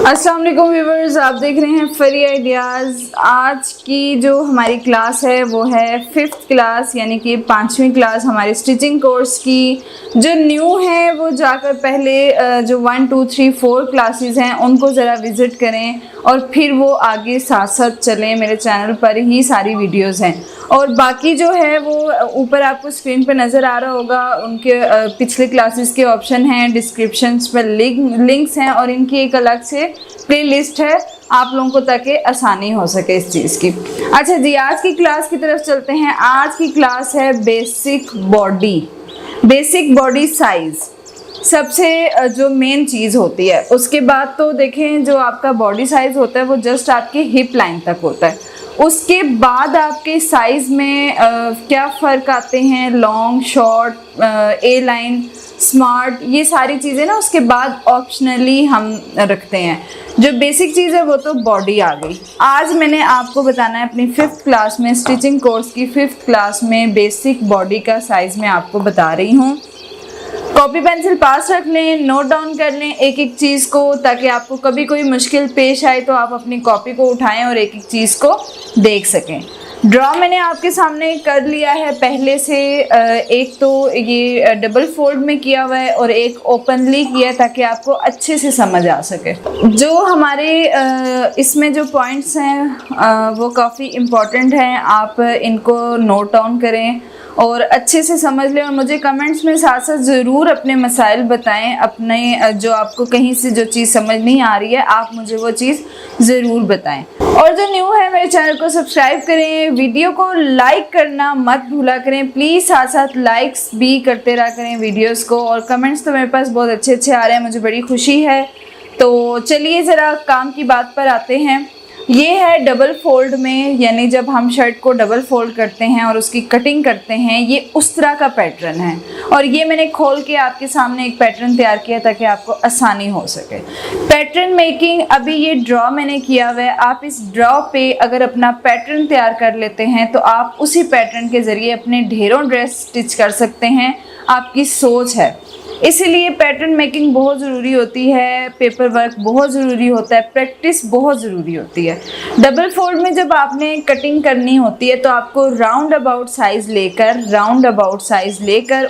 अस्सलाम वालेकुम व्यूवर्स, आप देख रहे हैं फरी आइडियाज़। आज की जो हमारी क्लास है वो है 5th क्लास, यानी कि 5वीं क्लास हमारे स्टिचिंग कोर्स की। जो न्यू है वो जाकर पहले जो 1, 2, 3, 4 क्लासेस हैं उनको ज़रा विज़िट करें और फिर वो आगे साथ साथ चलें। मेरे चैनल पर ही सारी वीडियोज़ हैं और बाकी जो है वो ऊपर आपको स्क्रीन पे नज़र आ रहा होगा। उनके पिछले क्लासेस के ऑप्शन हैं, डिस्क्रिप्शंस पर लिंक्स हैं और इनकी एक अलग से प्लेलिस्ट है आप लोगों को, ताकि आसानी हो सके इस चीज़ की। अच्छा जी, आज की क्लास की तरफ चलते हैं। आज की क्लास है बेसिक बॉडी साइज़। सबसे जो मेन चीज़ होती है, उसके बाद तो देखें जो आपका बॉडी साइज़ होता है वो जस्ट आपके हिप लाइन तक होता है। उसके बाद आपके साइज़ में क्या फ़र्क आते हैं, लॉन्ग, शॉर्ट, ए लाइन, स्मार्ट, ये सारी चीज़ें ना उसके बाद ऑप्शनली हम रखते हैं। जो बेसिक चीज़ है वो तो बॉडी आ गई। आज मैंने आपको बताना है अपनी 5th क्लास में, स्टिचिंग कोर्स की 5th क्लास में बेसिक बॉडी का साइज़ मैं आपको बता रही हूँ। कॉपी पेंसिल पास रख लें, नोट डाउन कर लें एक एक चीज़ को, ताकि आपको कभी कोई मुश्किल पेश आए तो आप अपनी कॉपी को उठाएं और एक एक चीज़ को देख सकें। ड्रॉ मैंने आपके सामने कर लिया है पहले से। एक तो ये डबल फोल्ड में किया हुआ है और एक ओपनली किया है, ताकि आपको अच्छे से समझ आ सके। जो हमारे इसमें जो पॉइंट्स हैं वो काफ़ी इम्पॉर्टेंट हैं, आप इनको नोट डाउन करें और अच्छे से समझ लें। और मुझे कमेंट्स में साथ साथ ज़रूर अपने मसाइल बताएं, अपने जो आपको कहीं से जो चीज़ समझ नहीं आ रही है आप मुझे वो चीज़ ज़रूर बताएं। और जो न्यू है मेरे चैनल को सब्सक्राइब करें, वीडियो को लाइक करना मत भूला करें प्लीज़, साथ साथ लाइक्स भी करते रहा करें वीडियोस को। और कमेंट्स तो मेरे पास बहुत अच्छे अच्छे आ रहे हैं, मुझे बड़ी खुशी है। तो चलिए ज़रा काम की बात पर आते हैं। ये है डबल फोल्ड में, यानी जब हम शर्ट को डबल फोल्ड करते हैं और उसकी कटिंग करते हैं, ये उस तरह का पैटर्न है। और ये मैंने खोल के आपके सामने एक पैटर्न तैयार किया ताकि आपको आसानी हो सके। पैटर्न मेकिंग, अभी ये ड्रॉ मैंने किया हुआ है। आप इस ड्रॉ पे अगर अपना पैटर्न तैयार कर लेते हैं तो आप उसी पैटर्न के ज़रिए अपने ढेरों ड्रेस स्टिच कर सकते हैं। आपकी सोच है, इसीलिए पैटर्न मेकिंग बहुत ज़रूरी होती है, पेपर वर्क बहुत ज़रूरी होता है, प्रैक्टिस बहुत ज़रूरी होती है। डबल फोल्ड में जब आपने कटिंग करनी होती है तो आपको राउंड अबाउट साइज़ लेकर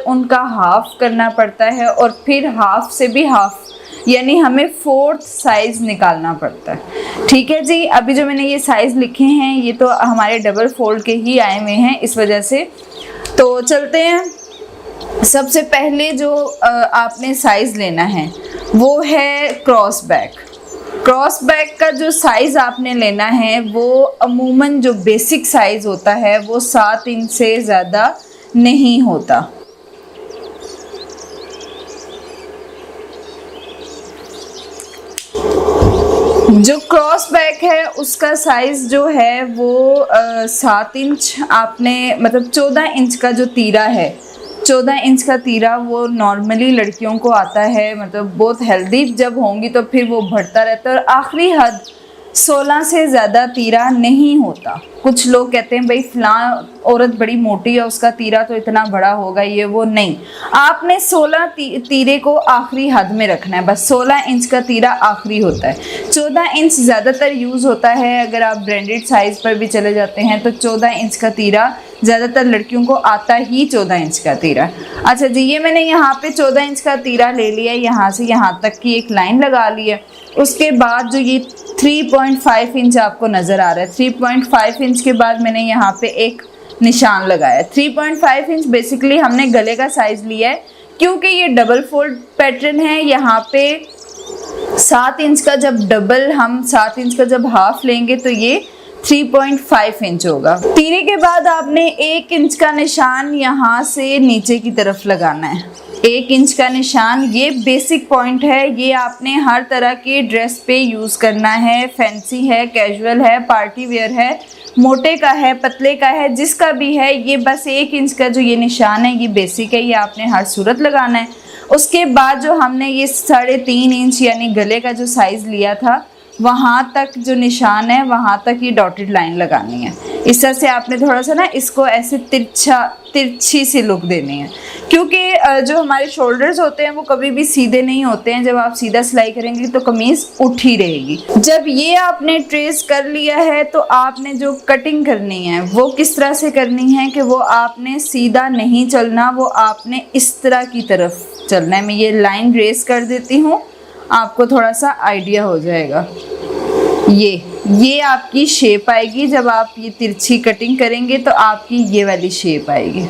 उनका हाफ करना पड़ता है और फिर हाफ से भी हाफ, यानी हमें 4th साइज़ निकालना पड़ता है। ठीक है जी, अभी जो मैंने ये साइज़ लिखे हैं ये तो हमारे डबल फोल्ड के ही आए हुए हैं, इस वजह से। तो चलते हैं। सबसे पहले जो आपने साइज़ लेना है वो है क्रॉस बैक का जो साइज़ आपने लेना है वो अमूमन जो बेसिक साइज़ होता है वो 7 इंच से ज़्यादा नहीं होता। जो क्रॉस बैक है उसका साइज़ जो है वो 7 इंच आपने, मतलब 14 इंच का जो तीरा है, 14 इंच का तीरा वो नॉर्मली लड़कियों को आता है। मतलब बहुत हेल्दी जब होंगी तो फिर वो बढ़ता रहता है और आखिरी हद 16 से ज़्यादा तीरा नहीं होता। कुछ लोग कहते हैं भाई फ़लाँ औरत बड़ी मोटी है उसका तीरा तो इतना बड़ा होगा, ये वो नहीं। आपने 16 तीरे को आखिरी हद में रखना है, बस 16 इंच का तीरा आखिरी होता है। 14 इंच ज़्यादातर यूज़ होता है। अगर आप ब्रांडेड साइज़ पर भी चले जाते हैं तो 14 इंच का तीरा ज़्यादातर लड़कियों को आता ही 14 इंच का तीरा। अच्छा जी, ये मैंने यहाँ पे 14 इंच का तीरा ले लिया, यहाँ से यहाँ तक की एक लाइन लगा ली है। उसके बाद जो ये 3.5 इंच आपको नज़र आ रहा है, 3.5 इंच के बाद मैंने यहाँ पे एक निशान लगाया। 3.5 इंच बेसिकली हमने गले का साइज़ लिया है, क्योंकि ये डबल फोल्ड पैटर्न है। यहाँ पे 7 इंच का जब डबल, हम 7 इंच का जब हाफ लेंगे तो ये 3.5 इंच होगा। तीरे के बाद आपने 1 इंच का निशान यहाँ से नीचे की तरफ लगाना है। 1 इंच का निशान, ये बेसिक पॉइंट है। ये आपने हर तरह के ड्रेस पे यूज़ करना है, फैंसी है, कैजुअल है, पार्टी वेयर है, मोटे का है, पतले का है, जिसका भी है। ये बस 1 इंच का जो ये निशान है ये बेसिक है, ये आपने हर सूरत लगाना है। उसके बाद जो हमने ये 3.5 इंच यानी गले का जो साइज़ लिया था वहाँ तक जो निशान है वहाँ तक ये डॉटेड लाइन लगानी है। इस तरह से आपने थोड़ा सा ना इसको ऐसे तिरछी सी लुक देनी है, क्योंकि जो हमारे शोल्डर्स होते हैं वो कभी भी सीधे नहीं होते हैं। जब आप सीधा सिलाई करेंगे तो कमीज उठ ही रहेगी। जब ये आपने ट्रेस कर लिया है तो आपने जो कटिंग करनी है वो किस तरह से करनी है कि वो आपने सीधा नहीं चलना, वो आपने इस तरह की तरफ चलना है। मैं ये लाइन ट्रेस कर देती हूँ, आपको थोड़ा सा आइडिया हो जाएगा। ये आपकी शेप आएगी। जब आप ये तिरछी कटिंग करेंगे तो आपकी ये वाली शेप आएगी।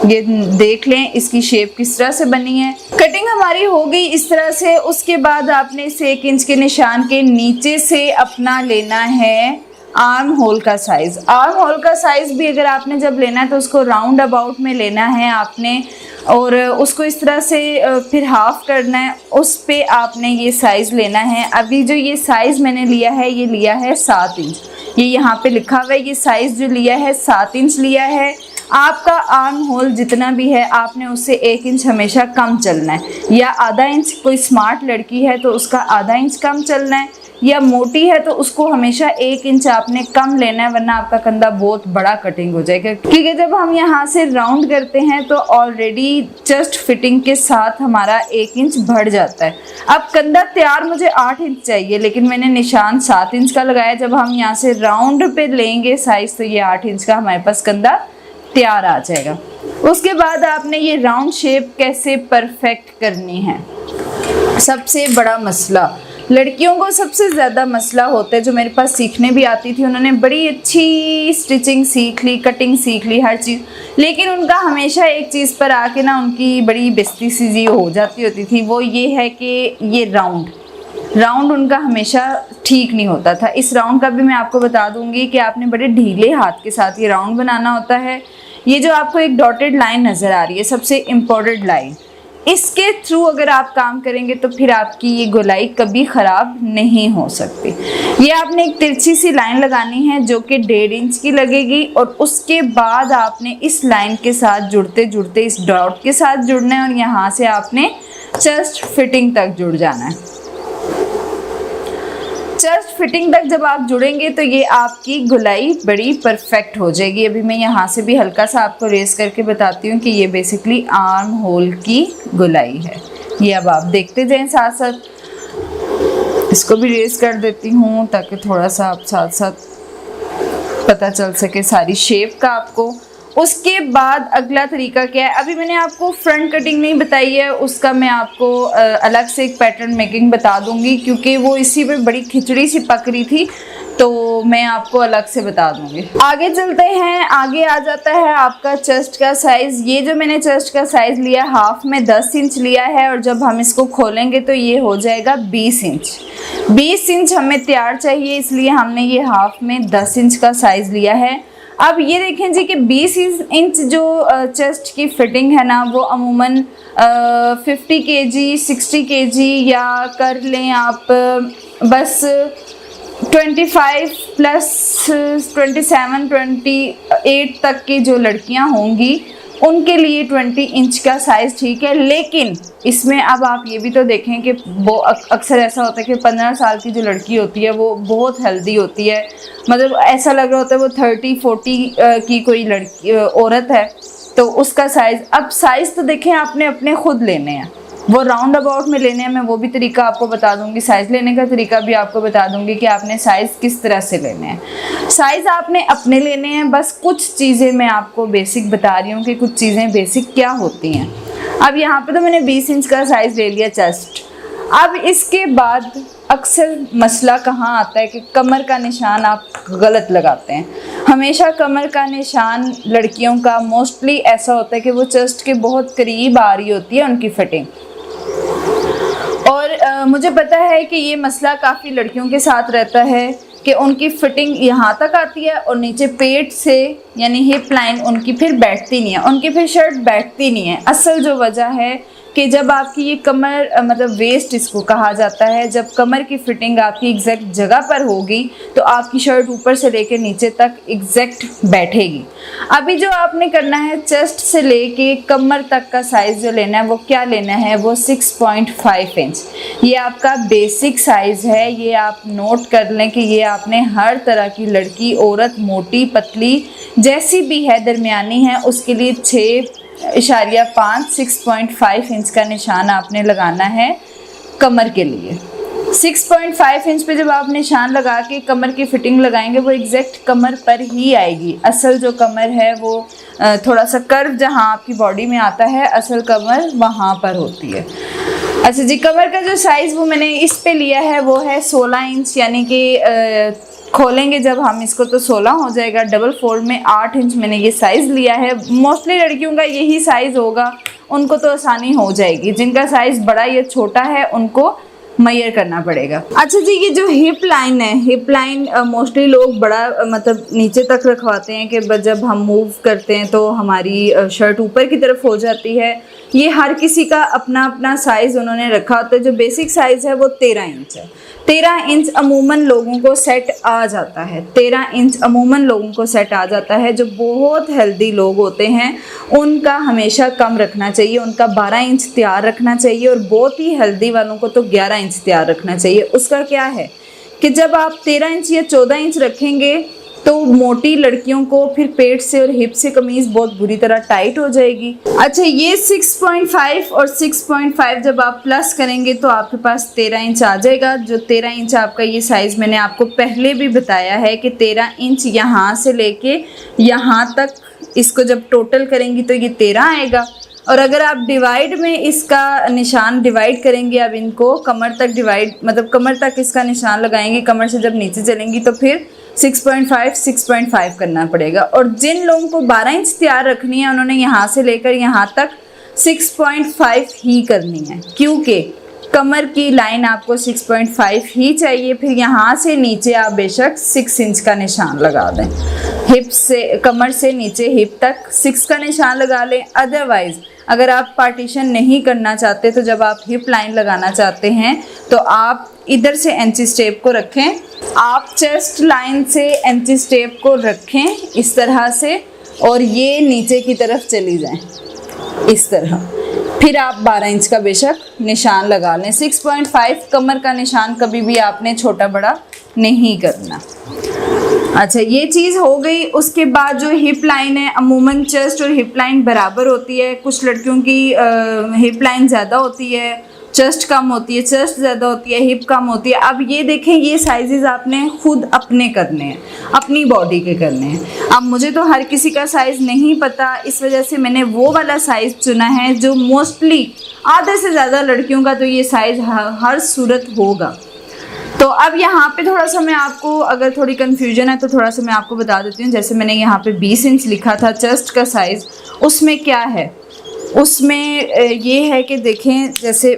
ये देख लें इसकी शेप किस तरह से बनी है। कटिंग हमारी हो गई इस तरह से। उसके बाद आपने इसे 1 इंच के निशान के नीचे से अपना लेना है आर्म होल का साइज़। आर्म होल का साइज़ भी अगर आपने जब लेना है तो उसको राउंड अबाउट में लेना है आपने, और उसको इस तरह से फिर हाफ करना है, उस पे आपने ये साइज़ लेना है। अभी जो ये साइज़ मैंने लिया है ये लिया है 7 इंच। ये यहाँ पे लिखा हुआ है, ये साइज़ जो लिया है 7 इंच लिया है। आपका आर्म होल जितना भी है आपने उससे 1 इंच हमेशा कम चलना है, या आधा इंच। कोई स्मार्ट लड़की है तो उसका आधा इंच कम चलना है, या मोटी है तो उसको हमेशा 1 इंच आपने कम लेना है, वरना आपका कंधा बहुत बड़ा कटिंग हो जाएगा। क्योंकि जब हम यहाँ से राउंड करते हैं तो ऑलरेडी चेस्ट फिटिंग के साथ हमारा 1 इंच बढ़ जाता है। अब कंधा तैयार मुझे 8 इंच चाहिए, लेकिन मैंने निशान 7 इंच का लगाया। जब हम यहाँ से राउंड पे लेंगे साइज तो ये 8 इंच का हमारे पास कंधा तैयार आ जाएगा। उसके बाद आपने ये राउंड शेप कैसे परफेक्ट करनी है, सबसे बड़ा मसला लड़कियों को सबसे ज़्यादा मसला होता है। जो मेरे पास सीखने भी आती थी उन्होंने बड़ी अच्छी स्टिचिंग सीख ली, कटिंग सीख ली, हर चीज़, लेकिन उनका हमेशा एक चीज़ पर आके ना उनकी बड़ी बेइज्जती सी हो जाती होती थी। वो ये है कि ये राउंड उनका हमेशा ठीक नहीं होता था। इस राउंड का भी मैं आपको बता दूंगी कि आपने बड़े ढीले हाथ के साथ ये राउंड बनाना होता है। ये जो आपको एक डॉटेड लाइन नज़र आ रही है सबसे इम्पोर्टेंट लाइन, इसके थ्रू अगर आप काम करेंगे तो फिर आपकी ये गोलाई कभी ख़राब नहीं हो सकती। ये आपने एक तिरछी सी लाइन लगानी है जो कि 1.5 इंच की लगेगी, और उसके बाद आपने इस लाइन के साथ जुड़ते जुड़ते इस डॉट के साथ जुड़ना है, और यहाँ से आपने चेस्ट फिटिंग तक जुड़ जाना है। चेस्ट फिटिंग तक जब आप जुड़ेंगे तो ये आपकी गोलाई बड़ी परफेक्ट हो जाएगी। अभी मैं यहाँ से भी हल्का सा आपको रेस करके बताती हूँ कि ये बेसिकली आर्म होल की गोलाई है। ये अब आप देखते जाएं साथ साथ। इसको भी रेस कर देती हूँ ताकि थोड़ा सा आप साथ साथ पता चल सके सारी शेप का आपको। उसके बाद अगला तरीका क्या है, अभी मैंने आपको फ्रंट कटिंग नहीं बताई है, उसका मैं आपको अलग से एक पैटर्न मेकिंग बता दूंगी, क्योंकि वो इसी पे बड़ी खिचड़ी सी पक रही थी, तो मैं आपको अलग से बता दूंगी। आगे चलते हैं। आगे आ जाता है आपका चेस्ट का साइज़। ये जो मैंने चेस्ट का साइज़ लिया हाफ में 10 इंच लिया है, और जब हम इसको खोलेंगे तो ये हो जाएगा 20 इंच। 20 इंच हमें तैयार चाहिए, इसलिए हमने ये हाफ में 10 इंच का साइज़ लिया है। अब ये देखें जी कि 20 इंच जो चेस्ट की फिटिंग है ना, वो अमूमन 50 kg 60 kg या कर लें आप बस 25 प्लस 27 28 तक की जो लड़कियां होंगी उनके लिए 20 इंच का साइज़ ठीक है। लेकिन इसमें अब आप ये भी तो देखें कि वो अक्सर ऐसा होता है कि 15 साल की जो लड़की होती है वो बहुत हेल्दी होती है, मतलब ऐसा लग रहा होता है वो 30-40 की कोई लड़की औरत है, तो उसका साइज़। अब साइज़ तो देखें आपने अपने खुद लेने हैं, वो राउंड अबाउट में लेने हैं। मैं वो भी तरीका आपको बता दूंगी, साइज़ लेने का तरीका भी आपको बता दूंगी कि आपने साइज़ किस तरह से लेने हैं। साइज़ आपने अपने लेने हैं। बस कुछ चीज़ें मैं आपको बेसिक बता रही हूँ कि कुछ चीज़ें बेसिक क्या होती हैं। अब यहाँ पे तो मैंने 20 इंच का साइज़ ले लिया चेस्ट। अब इसके बाद अक्सर मसला कहाँ आता है कि कमर का निशान आप गलत लगाते हैं। हमेशा कमर का निशान लड़कियों का मोस्टली ऐसा होता है कि वो चेस्ट के बहुत करीब आ रही होती है उनकी फिटिंग, और मुझे पता है कि ये मसला काफ़ी लड़कियों के साथ रहता है कि उनकी फिटिंग यहाँ तक आती है और नीचे पेट से यानी हिप लाइन उनकी फिर बैठती नहीं है, उनकी फिर शर्ट बैठती नहीं है। असल जो वजह है कि जब आपकी ये कमर मतलब वेस्ट इसको कहा जाता है, जब कमर की फिटिंग आपकी एग्जैक्ट जगह पर होगी तो आपकी शर्ट ऊपर से लेकर नीचे तक एग्जैक्ट बैठेगी। अभी जो आपने करना है, चेस्ट से लेके कमर तक का साइज़ जो लेना है वो क्या लेना है, वो 6.5 इंच। ये आपका बेसिक साइज़ है, ये आप नोट कर लें कि ये आपने हर तरह की लड़की, औरत, मोटी, पतली जैसी भी है, दरमियानी है, उसके लिए 6.5 6.5 इंच का निशान आपने लगाना है कमर के लिए। 6.5 इंच पे जब आप निशान लगा के कमर की फिटिंग लगाएंगे वो एग्जैक्ट कमर पर ही आएगी। असल जो कमर है वो थोड़ा सा कर्व जहाँ आपकी बॉडी में आता है, असल कमर वहाँ पर होती है। अच्छा जी, कमर का जो साइज़ वो मैंने इस पे लिया है वो है 16 इंच, यानी कि खोलेंगे जब हम इसको तो 16 हो जाएगा। डबल फोल्ड में 8 इंच मैंने ये साइज़ लिया है। मोस्टली लड़कियों का यही साइज़ होगा, उनको तो आसानी हो जाएगी। जिनका साइज़ बड़ा या छोटा है उनको मेजर करना पड़ेगा। अच्छा जी, ये जो हिप लाइन है, हिप लाइन मोस्टली लोग बड़ा मतलब नीचे तक रखवाते हैं कि जब हम मूव करते हैं तो हमारी शर्ट ऊपर की तरफ हो जाती है। ये हर किसी का अपना अपना साइज़ उन्होंने रखा होता है। जो बेसिक साइज़ है वो 13 इंच है। 13 इंच अमूमन लोगों को सेट आ जाता है। 13 इंच अमूमन लोगों को सेट आ जाता है। जो बहुत हेल्दी लोग होते हैं उनका हमेशा कम रखना चाहिए, उनका 12 इंच तैयार रखना चाहिए, और बहुत ही हेल्दी वालों को तो 11 इंच तैयार रखना चाहिए। उसका क्या है कि जब आप 13 इंच या 14 इंच रखेंगे तो मोटी लड़कियों को फिर पेट से और हिप से कमीज़ बहुत बुरी तरह टाइट हो जाएगी। अच्छा, ये 6.5 और 6.5 जब आप प्लस करेंगे तो आपके पास 13 इंच आ जाएगा। जो 13 इंच आपका ये साइज़ मैंने आपको पहले भी बताया है कि 13 इंच यहाँ से लेके यहाँ तक, इसको जब टोटल करेंगी तो ये 13 आएगा। और अगर आप डिवाइड में इसका निशान डिवाइड करेंगे, अब इनको कमर तक डिवाइड मतलब कमर तक इसका निशान लगाएंगे, कमर से जब नीचे चलेंगी तो फिर 6.5 करना पड़ेगा। और जिन लोगों को 12 इंच तैयार रखनी है उन्होंने यहाँ से लेकर यहाँ तक 6.5 ही करनी है, क्योंकि कमर की लाइन आपको 6.5 ही चाहिए। फिर यहाँ से नीचे आप बेशक 6 इंच का निशान लगा दें, हिप से कमर से नीचे हिप तक 6 का निशान लगा लें। अदरवाइज़ अगर आप पार्टीशन नहीं करना चाहते तो जब आप हिप लाइन लगाना चाहते हैं तो आप इधर से एंची स्टेप को रखें, आप चेस्ट लाइन से एंची स्टेप को रखें इस तरह से, और ये नीचे की तरफ चली जाएं इस तरह। फिर आप 12 इंच का बेशक निशान लगा लें। 6.5 कमर का निशान कभी भी आपने छोटा बड़ा नहीं करना। अच्छा, ये चीज़ हो गई। उसके बाद जो हिप लाइन है, अमूमन चेस्ट और हिप लाइन बराबर होती है। कुछ लड़कियों की हिप लाइन ज़्यादा होती है, चेस्ट कम होती है, चेस्ट ज़्यादा होती है, हिप कम होती है। अब ये देखें, ये साइजेस आपने खुद अपने करने हैं, अपनी बॉडी के करने हैं। अब मुझे तो हर किसी का साइज़ नहीं पता, इस वजह से मैंने वो वाला साइज़ चुना है जो मोस्टली आधे से ज़्यादा लड़कियों का तो ये साइज़ हर सूरत होगा। तो अब यहाँ पे थोड़ा सा मैं आपको, अगर थोड़ी कन्फ्यूजन है तो थोड़ा सा मैं आपको बता देती हूँ। जैसे मैंने यहाँ पे 20 इंच लिखा था चेस्ट का साइज़, उसमें क्या है, उसमें ये है कि देखें, जैसे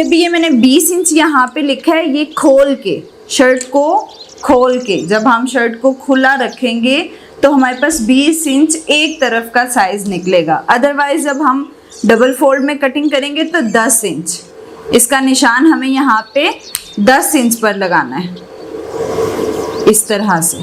अभी ये मैंने 20 इंच यहाँ पे लिखा है, ये खोल के, शर्ट को खोल के जब हम शर्ट को खुला रखेंगे तो हमारे पास 20 इंच एक तरफ का साइज़ निकलेगा। अदरवाइज़ जब हम डबल फोल्ड में कटिंग करेंगे तो 10 इंच, इसका निशान हमें यहाँ पे 10 इंच पर लगाना है इस तरह से।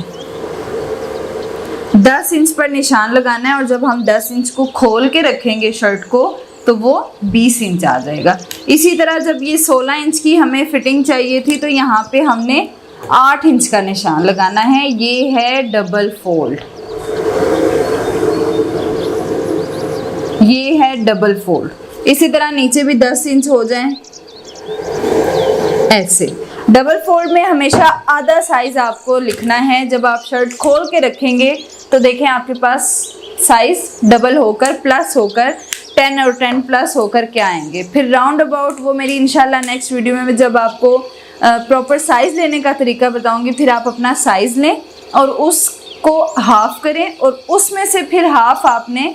10 इंच पर निशान लगाना है, और जब हम 10 इंच को खोल के रखेंगे शर्ट को तो वो 20 इंच आ जाएगा। इसी तरह जब ये 16 इंच की हमें फिटिंग चाहिए थी तो यहाँ पे हमने 8 इंच का निशान लगाना है। ये है डबल फोल्ड, ये है डबल फोल्ड। इसी तरह नीचे भी 10 इंच हो जाएं ऐसे। डबल फोल्ड में हमेशा आधा साइज़ आपको लिखना है। जब आप शर्ट खोल के रखेंगे तो देखें आपके पास साइज़ डबल होकर प्लस होकर 10 और 10 प्लस होकर क्या आएंगे। फिर राउंड अबाउट वो मेरी इंशाल्लाह नेक्स्ट वीडियो में जब आपको प्रॉपर साइज़ लेने का तरीका बताऊंगी, फिर आप अपना साइज़ लें और उसको हाफ करें, और उसमें से फिर हाफ आपने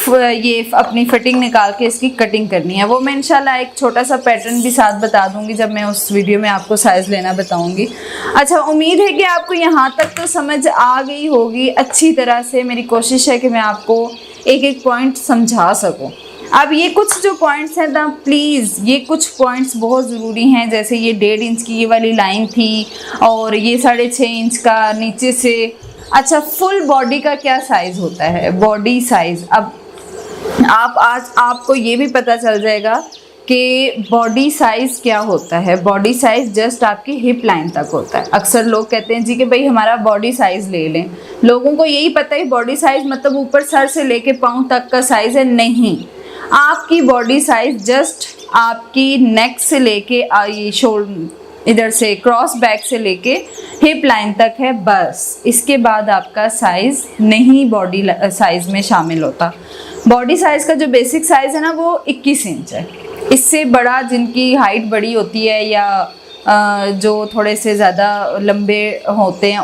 ये अपनी फिटिंग निकाल के इसकी कटिंग करनी है। वो मैं इंशाल्लाह एक छोटा सा पैटर्न भी साथ बता दूंगी जब मैं उस वीडियो में आपको साइज़ लेना बताऊंगी। अच्छा, उम्मीद है कि आपको यहाँ तक तो समझ आ गई होगी अच्छी तरह से। मेरी कोशिश है कि मैं आपको एक एक पॉइंट समझा सकूं। अब ये कुछ जो पॉइंट्स हैं ना, प्लीज़ ये कुछ पॉइंट्स बहुत ज़रूरी हैं। जैसे ये 1.5 इंच की ये वाली लाइन थी और ये 6.5 इंच का नीचे से। अच्छा, फुल बॉडी का क्या साइज़ होता है, बॉडी साइज़। अब आज आपको ये भी पता चल जाएगा कि बॉडी साइज़ क्या होता है। बॉडी साइज़ जस्ट आपकी हिप लाइन तक होता है। अक्सर लोग कहते हैं जी कि भाई हमारा बॉडी साइज़ ले लें। लोगों को यही पता है बॉडी साइज़ मतलब ऊपर सर से लेके पाँव तक का साइज़ है। नहीं, आपकी बॉडी साइज़ जस्ट आपकी नेक से लेके ये शोल्डर इधर से क्रॉस बैक से लेके हिप लाइन तक है, बस। इसके बाद आपका साइज़ नहीं बॉडी साइज़ में शामिल होता। बॉडी साइज़ का जो बेसिक साइज़ है ना वो 21 इंच है। इससे बड़ा जिनकी हाइट बड़ी होती है या जो थोड़े से ज़्यादा लंबे होते हैं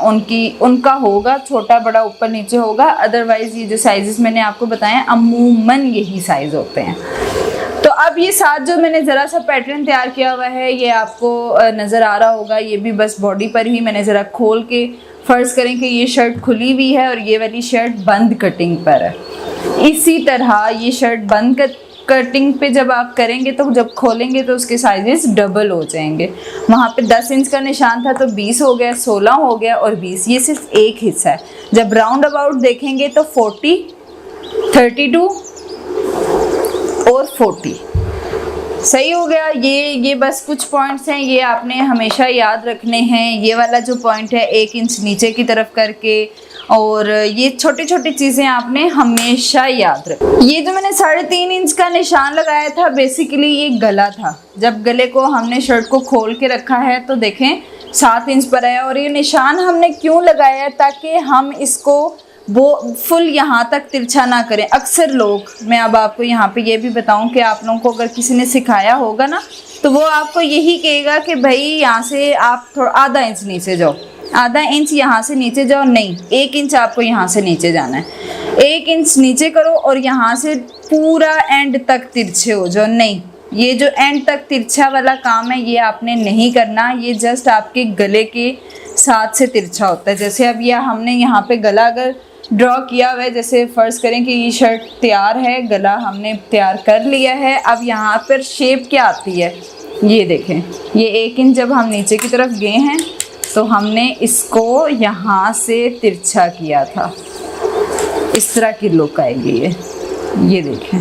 उनका होगा छोटा बड़ा ऊपर नीचे होगा। अदरवाइज़ ये जो साइज़ेस मैंने आपको बताए हैं अमूमन यही साइज़ होते हैं। तो अब ये साथ जो मैंने ज़रा सा पैटर्न तैयार किया हुआ है ये आपको नज़र आ रहा होगा। ये भी बस बॉडी पर ही मैंने ज़रा खोल के, फ़र्ज़ करें कि ये शर्ट खुली हुई है और ये वाली शर्ट बंद कटिंग पर है। इसी तरह ये शर्ट बंद कटिंग पे जब आप करेंगे तो जब खोलेंगे तो उसके साइजेस डबल हो जाएंगे। वहाँ पे 10 इंच का निशान था तो 20 हो गया, 16 हो गया और 20। ये सिर्फ एक हिस्सा है। जब राउंड अबाउट देखेंगे तो 40, 32 और 40 सही हो गया। ये बस कुछ पॉइंट्स हैं, ये आपने हमेशा याद रखने हैं। ये वाला जो पॉइंट है 1 इंच नीचे की तरफ करके, और ये छोटी छोटी चीज़ें आपने हमेशा याद रखें। ये जो मैंने 3.5 इंच का निशान लगाया था बेसिकली ये गला था। जब गले को हमने शर्ट को खोल के रखा है तो देखें 7 इंच पर आया। और ये निशान हमने क्यों लगाया है, ताकि हम इसको वो फुल यहाँ तक तिरछा ना करें। अक्सर लोग, मैं अब आपको यहाँ पे ये भी बताऊँ कि आप लोगों को अगर किसी ने सिखाया होगा ना तो वो आपको यही कहेगा कि भाई यहाँ से आप थोड़ा आधा इंच नीचे जाओ, आधा इंच यहाँ से नीचे जाओ। नहीं, 1 इंच आपको यहाँ से नीचे जाना है। 1 इंच नीचे करो और यहाँ से पूरा एंड तक तिरछे हो जाओ। नहीं, ये जो एंड तक तिरछा वाला काम है ये आपने नहीं करना। ये जस्ट आपके गले के साथ से तिरछा होता है। जैसे अब यह हमने यहाँ पे गला अगर ड्रॉ किया हुआ है, जैसे फ़र्ज़ करें कि ये शर्ट तैयार है, गला हमने तैयार कर लिया है। अब यहाँ पर शेप क्या आती है ये देखें। ये 1 इंच जब हम नीचे की तरफ गए हैं तो हमने इसको यहाँ से तिरछा किया था। इस तरह की लुक आएगी ये देखें।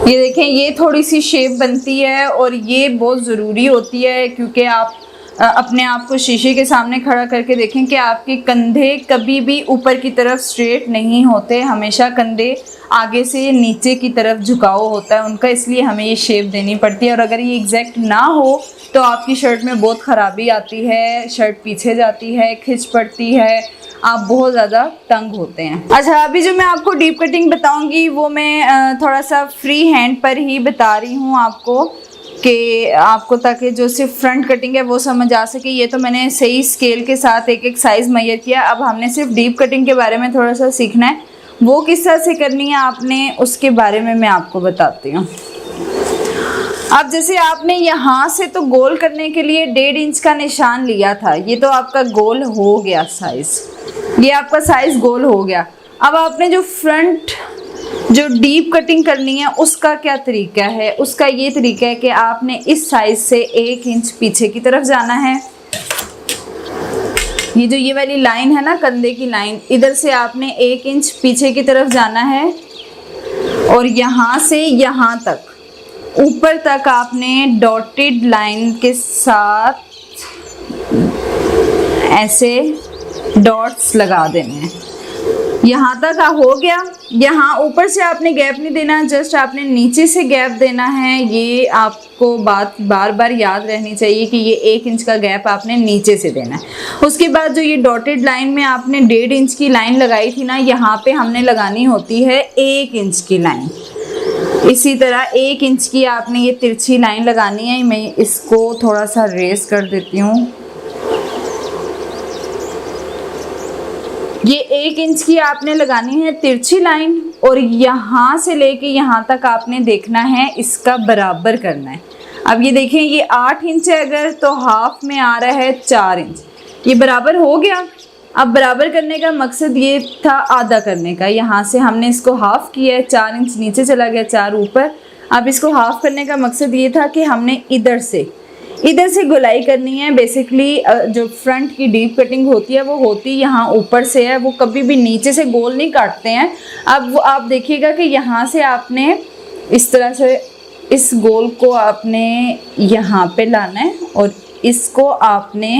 ये देखें, ये थोड़ी सी शेप बनती है और ये बहुत ज़रूरी होती है क्योंकि आप अपने आप को शीशे के सामने खड़ा करके देखें कि आपके कंधे कभी भी ऊपर की तरफ स्ट्रेट नहीं होते। हमेशा कंधे आगे से नीचे की तरफ झुकाव होता है उनका, इसलिए हमें ये शेप देनी पड़ती है। और अगर ये एग्जैक्ट ना हो तो आपकी शर्ट में बहुत ख़राबी आती है, शर्ट पीछे जाती है, खिंच पड़ती है, आप बहुत ज़्यादा तंग होते हैं। अच्छा, अभी जो मैं आपको डीप कटिंग बताऊंगी वो मैं थोड़ा सा फ्री हैंड पर ही बता रही हूँ आपको, कि आपको ताकि जो सिर्फ फ्रंट कटिंग है वो समझ आ सके। ये तो मैंने सही स्केल के साथ एक एक साइज़ मैयर किया। अब हमने सिर्फ डीप कटिंग के बारे में थोड़ा सा सीखना है, वो किस तरह से करनी है आपने, उसके बारे में मैं आपको बताती हूँ। अब जैसे आपने यहाँ से तो गोल करने के लिए 1.5 इंच का निशान लिया था, ये तो आपका गोल हो गया साइज़, ये आपका साइज़ गोल हो गया। अब आपने जो फ्रंट जो डीप कटिंग करनी है उसका क्या तरीका है, उसका ये तरीका है कि आपने इस साइज़ से 1 इंच पीछे की तरफ जाना है। ये जो ये वाली लाइन है ना, कंधे की लाइन, इधर से आपने 1 इंच पीछे की तरफ जाना है और यहाँ से यहाँ तक ऊपर तक आपने डॉटेड लाइन के साथ ऐसे डॉट्स लगा देने हैं। यहाँ तक हो गया। यहाँ ऊपर से आपने गैप नहीं देना, जस्ट आपने नीचे से गैप देना है। ये आपको बात बार बार याद रहनी चाहिए कि ये 1 इंच का गैप आपने नीचे से देना है। उसके बाद जो ये डॉटेड लाइन में आपने 1.5 इंच की लाइन लगाई थी ना, यहाँ पे हमने लगानी होती है 1 इंच की लाइन। इसी तरह 1 इंच की आपने ये तिरछी लाइन लगानी है। मैं इसको थोड़ा सा रेस कर देती हूँ। ये 1 इंच की आपने लगानी है तिरछी लाइन और यहाँ से लेके यहाँ तक आपने देखना है, इसका बराबर करना है। अब ये देखें ये 8 इंच है अगर, तो हाफ में आ रहा है 4 इंच। ये बराबर हो गया। अब बराबर करने का मकसद ये था आधा करने का, यहाँ से हमने इसको हाफ किया है, 4 इंच नीचे चला गया, 4 ऊपर। अब इसको हाफ करने का मकसद ये था कि हमने इधर से गोलाई करनी है। बेसिकली जो फ्रंट की डीप कटिंग होती है वो होती यहाँ ऊपर से है, वो कभी भी नीचे से गोल नहीं काटते हैं। अब आप देखिएगा कि यहाँ से आपने इस तरह से इस गोल को आपने यहाँ पे लाना है और इसको आपने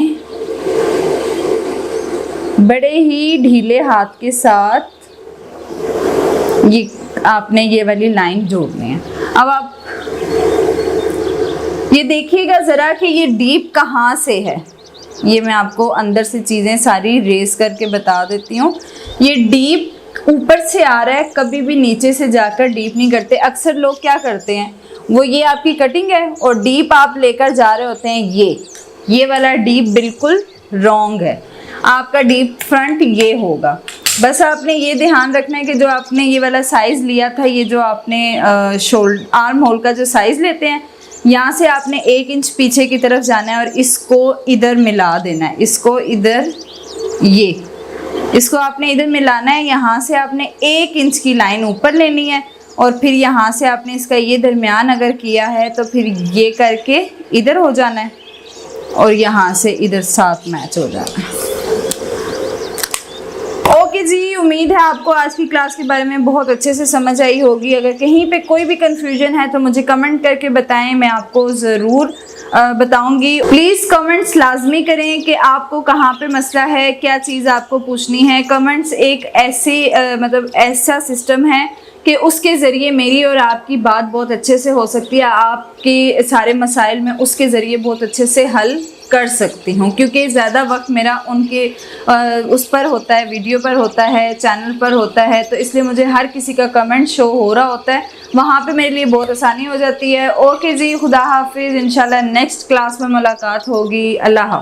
बड़े ही ढीले हाथ के साथ आपने ये वाली लाइन जोड़नी है। अब आप ये देखिएगा ज़रा कि ये डीप कहाँ से है। ये मैं आपको अंदर से चीज़ें सारी रेस करके बता देती हूँ। ये डीप ऊपर से आ रहा है, कभी भी नीचे से जाकर डीप नहीं करते। अक्सर लोग क्या करते हैं, वो ये आपकी कटिंग है और डीप आप लेकर जा रहे होते हैं। ये वाला डीप बिल्कुल रॉन्ग है। आपका डीप फ्रंट ये होगा। बस आपने ये ध्यान रखना है कि जो आपने ये वाला साइज़ लिया था, ये जो आपने शोल्डर आर्म होल का जो साइज़ लेते हैं, यहाँ से आपने 1 इंच पीछे की तरफ जाना है और इसको इधर मिला देना है। इसको आपने इधर मिलाना है। यहाँ से आपने 1 इंच की लाइन ऊपर लेनी है और फिर यहाँ से आपने इसका ये दरमियान अगर किया है तो फिर ये करके इधर हो जाना है और यहाँ से इधर साथ मैच हो जाना है। ओके जी, उम्मीद है आपको आज की क्लास के बारे में बहुत अच्छे से समझ आई होगी। अगर कहीं पे कोई भी कंफ्यूजन है तो मुझे कमेंट करके बताएं, मैं आपको ज़रूर बताऊंगी। प्लीज़ कमेंट्स लाजमी करें कि आपको कहाँ पे मसला है, क्या चीज़ आपको पूछनी है। कमेंट्स एक ऐसा सिस्टम है कि उसके ज़रिए मेरी और आपकी बात बहुत अच्छे से हो सकती है। आपके सारे मसाइल में उसके ज़रिए बहुत अच्छे से हल कर सकती हूँ, क्योंकि ज़्यादा वक्त मेरा उनके उस पर होता है, वीडियो पर होता है, चैनल पर होता है, तो इसलिए मुझे हर किसी का कमेंट शो हो रहा होता है, वहाँ पे मेरे लिए बहुत आसानी हो जाती है। ओके जी, खुदा हाफिज़। इंशाल्लाह नेक्स्ट क्लास में मुलाकात होगी। अल्लाह हाफ़िज़।